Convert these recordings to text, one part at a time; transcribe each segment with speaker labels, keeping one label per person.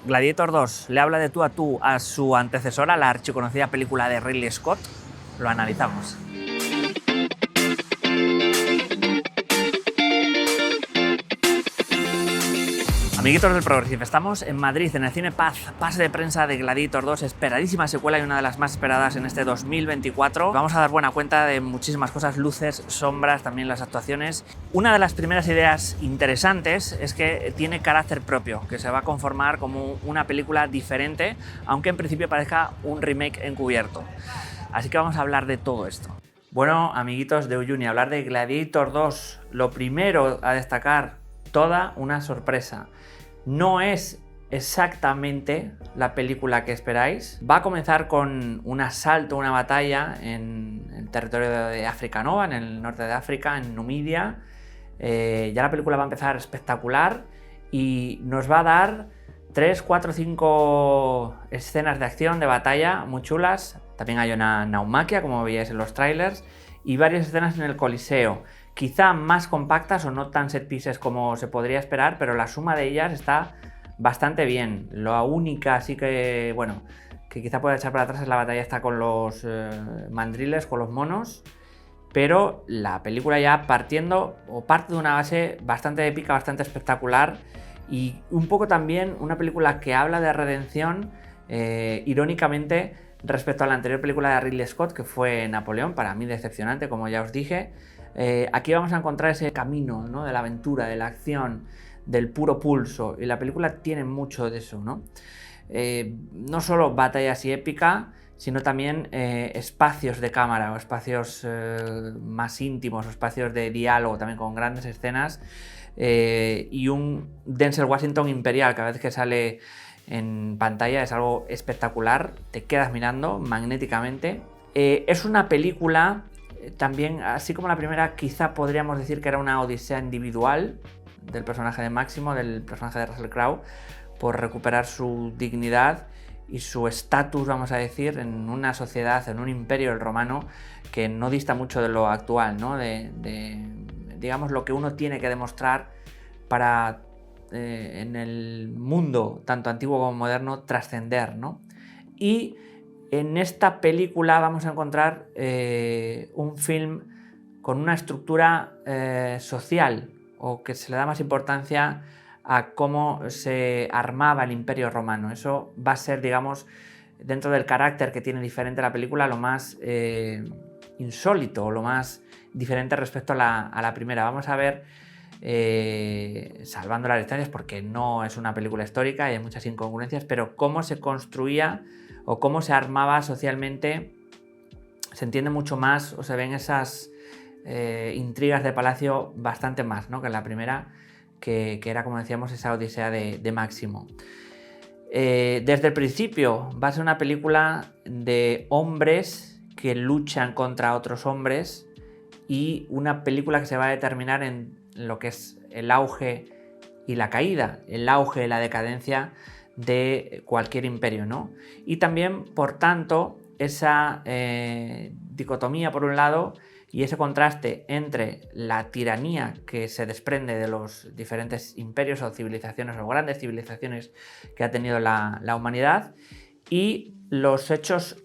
Speaker 1: Gladiator 2 le habla de tú a su antecesora, la archiconocida película de Ridley Scott. Lo analizamos. Amiguitos del Progressive, estamos en Madrid, en el Cine Paz, pase de prensa de Gladiator 2, esperadísima secuela y una de las más esperadas en este 2024. Vamos a dar buena cuenta de muchísimas cosas, luces, sombras, también las actuaciones. Una de las primeras ideas interesantes es que tiene carácter propio, que se va a conformar como una película diferente, aunque en principio parezca un remake encubierto. Así que vamos a hablar de todo esto. Bueno, amiguitos de Uyuni, hablar de Gladiator 2, lo primero a destacar, toda una sorpresa. No es exactamente la película que esperáis. Va a comenzar con un asalto, una batalla en el territorio de África Nova, en el norte de África, en Numidia. Ya la película va a empezar espectacular y nos va a dar 3, 4, 5 escenas de acción, de batalla muy chulas. También hay una naumaquia, como veíais en los trailers, y varias escenas en el Coliseo. Quizá más compactas o no tan set pieces como se podría esperar, pero la suma de ellas está bastante bien. La única sí que, bueno, que quizá pueda echar para atrás es la batalla esta con los mandriles, con los monos, pero la película ya partiendo o parte de una base bastante épica, bastante espectacular y un poco también una película que habla de redención, irónicamente, respecto a la anterior película de Ridley Scott, que fue Napoleón, para mí decepcionante, como ya os dije. Aquí vamos a encontrar ese camino, ¿no?, de la aventura, de la acción, del puro pulso, y la película tiene mucho de eso, ¿no? No solo batalla así épica, sino también espacios de cámara o espacios más íntimos, o espacios de diálogo también con grandes escenas, y un Denzel Washington imperial cada vez que sale en pantalla es algo espectacular, te quedas mirando magnéticamente. Es una película también, así como la primera, quizá podríamos decir que era una odisea individual del personaje de Máximo, del personaje de Russell Crowe, por recuperar su dignidad y su estatus, vamos a decir, en una sociedad, en un imperio el romano, que no dista mucho de lo actual, ¿no? Digamos, lo que uno tiene que demostrar para, en el mundo, tanto antiguo como moderno, trascender, ¿no? Y en esta película vamos a encontrar un film con una estructura social, o que se le da más importancia a cómo se armaba el Imperio Romano. Eso va a ser, digamos, dentro del carácter que tiene diferente la película, lo más insólito, o lo más diferente respecto a la primera. Vamos a ver, salvando las distancias, porque no es una película histórica y hay muchas incongruencias, pero cómo se construía o cómo se armaba socialmente. Se entiende mucho más, o se ven esas intrigas de palacio bastante más, ¿no?, que en la primera, que era, como decíamos, esa odisea de Máximo. Desde el principio va a ser una película de hombres que luchan contra otros hombres, y una película que se va a determinar en lo que es el auge y la caída, el auge y la decadencia de cualquier imperio, ¿no? Y también, por tanto, esa dicotomía por un lado y ese contraste entre la tiranía que se desprende de los diferentes imperios o civilizaciones, o grandes civilizaciones que ha tenido la humanidad, y los hechos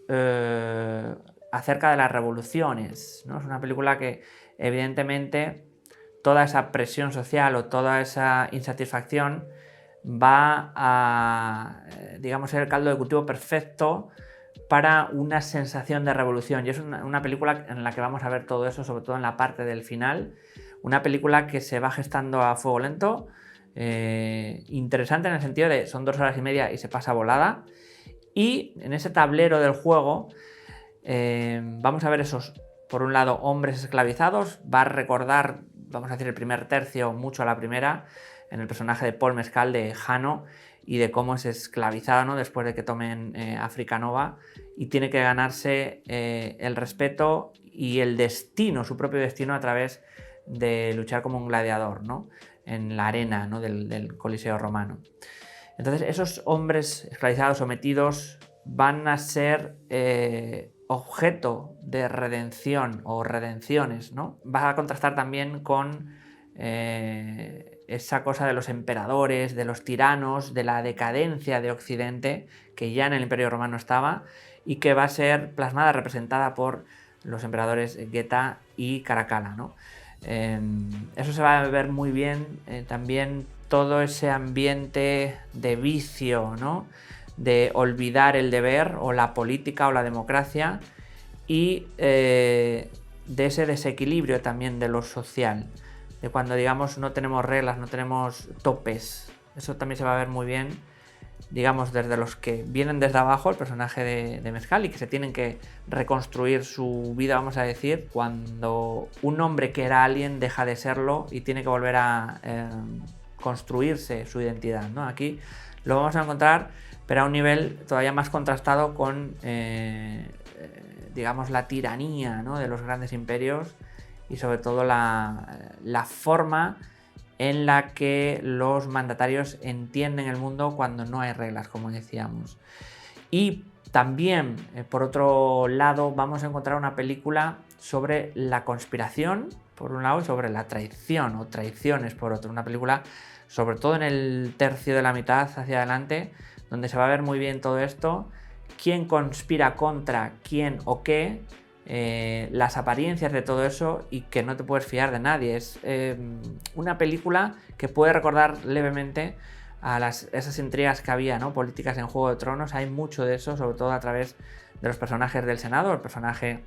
Speaker 1: acerca de las revoluciones, ¿no? Es una película que, evidentemente, toda esa presión social o toda esa insatisfacción va a, digamos, ser el caldo de cultivo perfecto para una sensación de revolución. Y es una película en la que vamos a ver todo eso, sobre todo en la parte del final. Una película que se va gestando a fuego lento, interesante en el sentido de son 2 horas y media y se pasa volada. Y en ese tablero del juego vamos a ver esos, por un lado, hombres esclavizados. Va a recordar, vamos a decir, el primer tercio mucho a la primera, en el personaje de Paul Mescal, de Jano, y de cómo es esclavizado, ¿no?, después de que tomen África Nova, y tiene que ganarse el respeto y el destino, su propio destino, a través de luchar como un gladiador, ¿no?, en la arena, ¿no?, del Coliseo romano. Entonces, esos hombres esclavizados, sometidos, van a ser objeto de redención o redenciones, ¿no? Va a contrastar también con esa cosa de los emperadores, de los tiranos, de la decadencia de Occidente, que ya en el Imperio Romano estaba, y que va a ser plasmada, representada por los emperadores Geta y Caracalla, ¿no? Eso se va a ver muy bien, también todo ese ambiente de vicio, ¿no? De olvidar el deber o la política o la democracia y de ese desequilibrio también de lo social, de cuando digamos no tenemos reglas, no tenemos topes. Eso también se va a ver muy bien, digamos, desde los que vienen desde abajo, el personaje de Mezcal, y que se tienen que reconstruir su vida, vamos a decir, cuando un hombre que era alguien deja de serlo y tiene que volver a construirse su identidad, ¿no? Aquí lo vamos a encontrar, pero a un nivel todavía más contrastado con, digamos, la tiranía, ¿no? De los grandes imperios y sobre todo la forma en la que los mandatarios entienden el mundo cuando no hay reglas, como decíamos. Y también, por otro lado, vamos a encontrar una película sobre la conspiración, por un lado, y sobre la traición o traiciones, por otro. Una película, sobre todo en el tercio de la mitad hacia adelante, donde se va a ver muy bien todo esto, quién conspira contra quién o qué, las apariencias de todo eso y que no te puedes fiar de nadie. Es una película que puede recordar levemente a esas intrigas que había, ¿no? Políticas en Juego de Tronos. Hay mucho de eso, sobre todo a través de los personajes del Senado, el personaje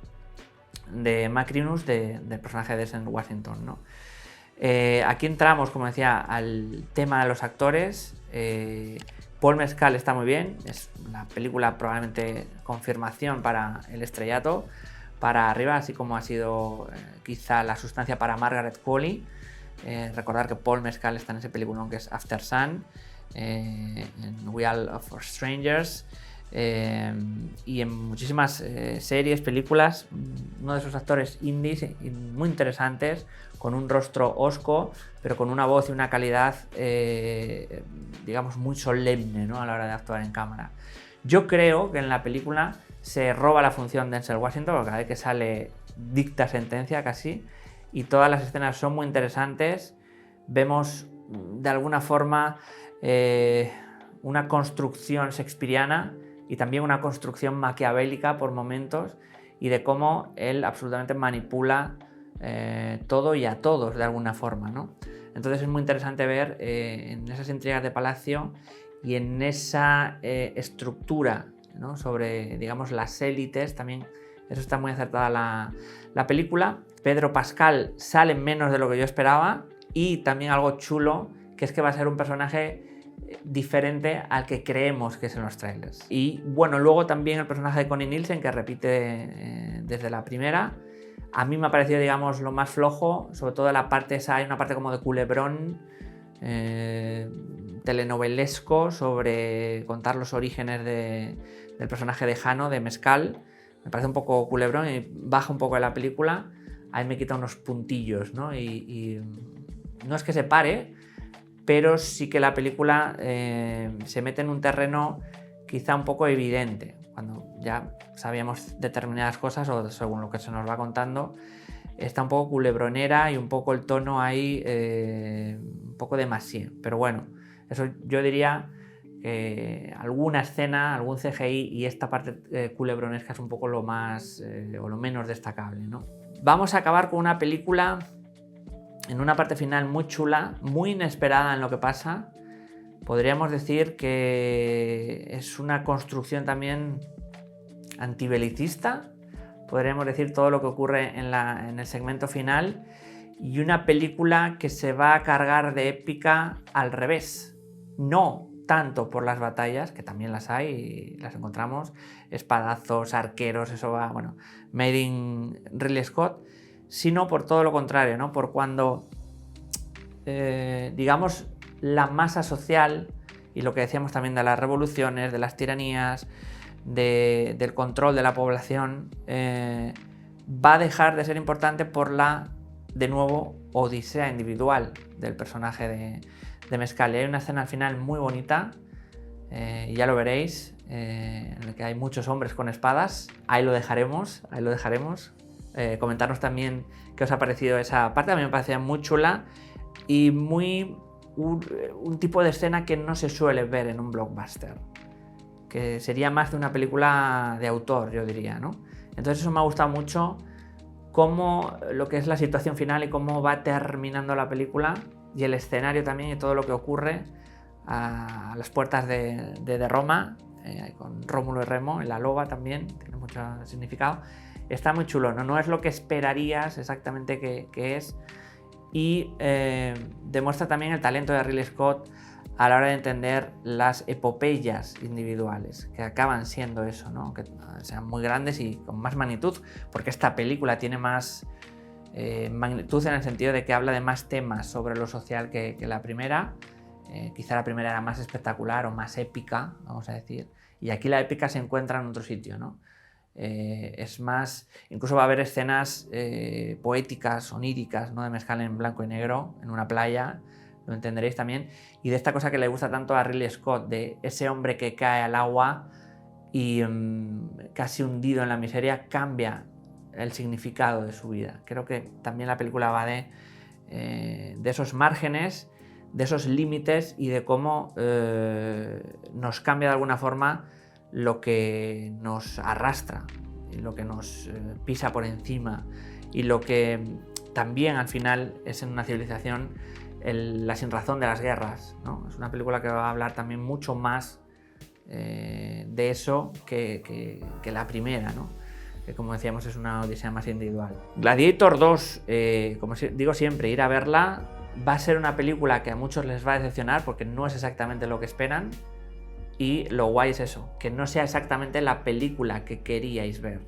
Speaker 1: de Macrinus, del personaje de Denzel Washington, ¿no? Aquí entramos, como decía, al tema de los actores. Paul Mescal está muy bien, es una película probablemente confirmación para el estrellato, para arriba, así como ha sido quizá La sustancia para Margaret Qualley. Recordar que Paul Mescal está en ese peliculón que es After Sun, en We All for Strangers, y en muchísimas series, películas. Uno de esos actores indies muy interesantes, con un rostro hosco, pero con una voz y una calidad, digamos, muy solemne, ¿no? A la hora de actuar en cámara. Yo creo que en la película se roba la función de Denzel Washington, porque cada vez que sale dicta sentencia casi, y todas las escenas son muy interesantes. Vemos de alguna forma una construcción shakespeariana y también una construcción maquiavélica por momentos, y de cómo él absolutamente manipula todo y a todos de alguna forma, ¿no? Entonces es muy interesante ver en esas intrigas de palacio y en esa estructura, ¿no? Sobre, digamos, las élites. También eso está muy acertada la película. Pedro Pascal sale menos de lo que yo esperaba, y también algo chulo, que es que va a ser un personaje diferente al que creemos que es en los trailers. Y bueno, luego también el personaje de Connie Nielsen, que repite desde la primera. A mí me ha parecido, digamos, lo más flojo, sobre todo la parte esa, hay una parte como de culebrón, telenovelesco, sobre contar los orígenes del personaje de Jano, de Mescal. Me parece un poco culebrón y baja un poco de la película. Ahí me quita unos puntillos, ¿no? Y no es que se pare, pero sí que la película se mete en un terreno quizá un poco evidente, cuando ya sabíamos determinadas cosas o según lo que se nos va contando. Está un poco culebronera y un poco el tono ahí, un poco demasiado. Pero bueno, eso yo diría que alguna escena, algún CGI y esta parte culebronesca es un poco lo más o lo menos destacable, ¿no? Vamos a acabar con una película en una parte final muy chula, muy inesperada en lo que pasa. Podríamos decir que es una construcción también antibelicista, podríamos decir, todo lo que ocurre en el segmento final, y una película que se va a cargar de épica al revés. No tanto por las batallas, que también las hay y las encontramos, espadazos, arqueros, eso va, bueno, made in Ridley Scott, sino por todo lo contrario, ¿no? Por cuando, digamos, la masa social, y lo que decíamos también de las revoluciones, de las tiranías, del control de la población, va a dejar de ser importante por la, de nuevo, odisea individual del personaje de Mescal. Y hay una escena al final muy bonita, y ya lo veréis, en la que hay muchos hombres con espadas. Ahí lo dejaremos, ahí lo dejaremos. Comentarnos también qué os ha parecido esa parte. A mí me parecía muy chula y muy un tipo de escena que no se suele ver en un blockbuster, que sería más de una película de autor, yo diría, ¿no? Entonces eso me ha gustado mucho, cómo lo que es la situación final y cómo va terminando la película, y el escenario también y todo lo que ocurre a las puertas de Roma, con Rómulo y Remo, en la loba también, tiene mucho significado. Está muy chulo, no es lo que esperarías exactamente que es, y demuestra también el talento de Ridley Scott a la hora de entender las epopeyas individuales, que acaban siendo eso, ¿no? Que sean muy grandes y con más magnitud, porque esta película tiene más magnitud en el sentido de que habla de más temas sobre lo social que la primera. Quizá la primera era más espectacular o más épica, vamos a decir, y aquí la épica se encuentra en otro sitio, ¿no? Es más, incluso va a haber escenas poéticas, oníricas, ¿no? De mezcal en blanco y negro, en una playa, lo entenderéis también, y de esta cosa que le gusta tanto a Ridley Scott, de ese hombre que cae al agua y casi hundido en la miseria, cambia el significado de su vida. Creo que también la película va de esos márgenes, de esos límites y de cómo nos cambia de alguna forma lo que nos arrastra, lo que nos pisa por encima, y lo que también al final es en una civilización la sinrazón de las guerras, ¿no? Es una película que va a hablar también mucho más de eso que la primera, ¿no? Que, como decíamos, es una odisea más individual. Gladiator 2, como digo siempre, ir a verla. Va a ser una película que a muchos les va a decepcionar porque no es exactamente lo que esperan, y lo guay es eso, que no sea exactamente la película que queríais ver,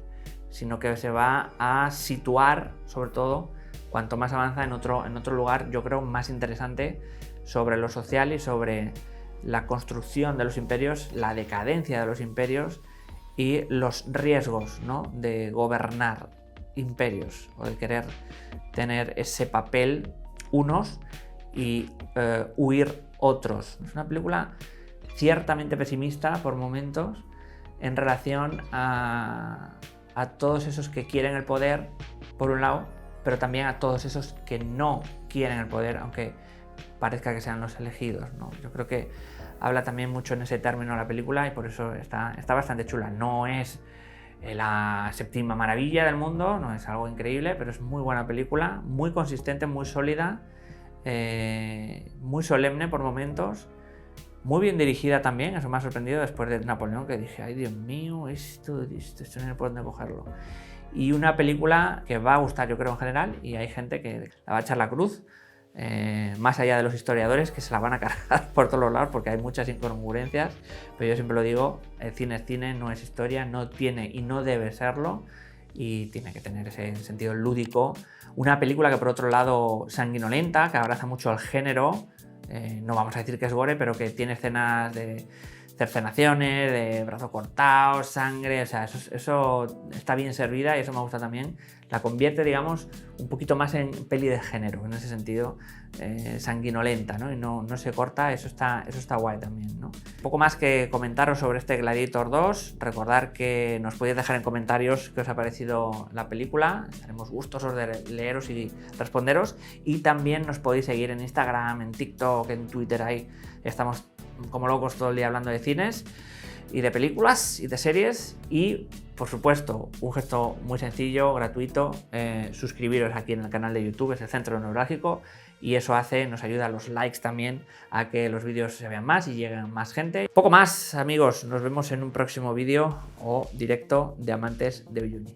Speaker 1: sino que se va a situar, sobre todo, cuanto más avanza en otro lugar, yo creo, más interesante sobre lo social y sobre la construcción de los imperios, la decadencia de los imperios y los riesgos, ¿no? De gobernar imperios o de querer tener ese papel unos y huir otros. Es una película ciertamente pesimista por momentos en relación a todos esos que quieren el poder, por un lado, pero también a todos esos que no quieren el poder, aunque parezca que sean los elegidos, ¿no? Yo creo que habla también mucho en ese término la película, y por eso está bastante chula. No es la séptima maravilla del mundo, no es algo increíble, pero es muy buena película, muy consistente, muy sólida, muy solemne por momentos, muy bien dirigida también. Eso me ha sorprendido después de Napoleón, que dije, ay Dios mío, esto no sé por dónde cogerlo. Y una película que va a gustar, yo creo, en general, y hay gente que la va a echar la cruz, más allá de los historiadores, que se la van a cargar por todos los lados porque hay muchas incongruencias, pero yo siempre lo digo, el cine es cine, no es historia, no tiene y no debe serlo, y tiene que tener ese sentido lúdico. Una película que, por otro lado, sanguinolenta, que abraza mucho el género, no vamos a decir que es gore, pero que tiene escenas de cercenaciones, de brazos cortados, sangre, o sea, eso está bien servida, y eso me gusta también. La convierte, digamos, un poquito más en peli de género, en ese sentido, sanguinolenta, ¿no? Y no se corta, eso está guay también, ¿no? Poco más que comentaros sobre este Gladiator 2, recordar que nos podéis dejar en comentarios qué os ha parecido la película, estaremos gustosos de leeros y responderos, y también nos podéis seguir en Instagram, en TikTok, en Twitter, ahí estamos como locos todo el día hablando de cines y de películas y de series. Y, por supuesto, un gesto muy sencillo, gratuito, suscribiros aquí en el canal de YouTube, es el Centro Neurálgico, y eso nos ayuda a los likes también, a que los vídeos se vean más y lleguen más gente. Poco más, amigos, nos vemos en un próximo vídeo o directo de Amantes de Uyuni.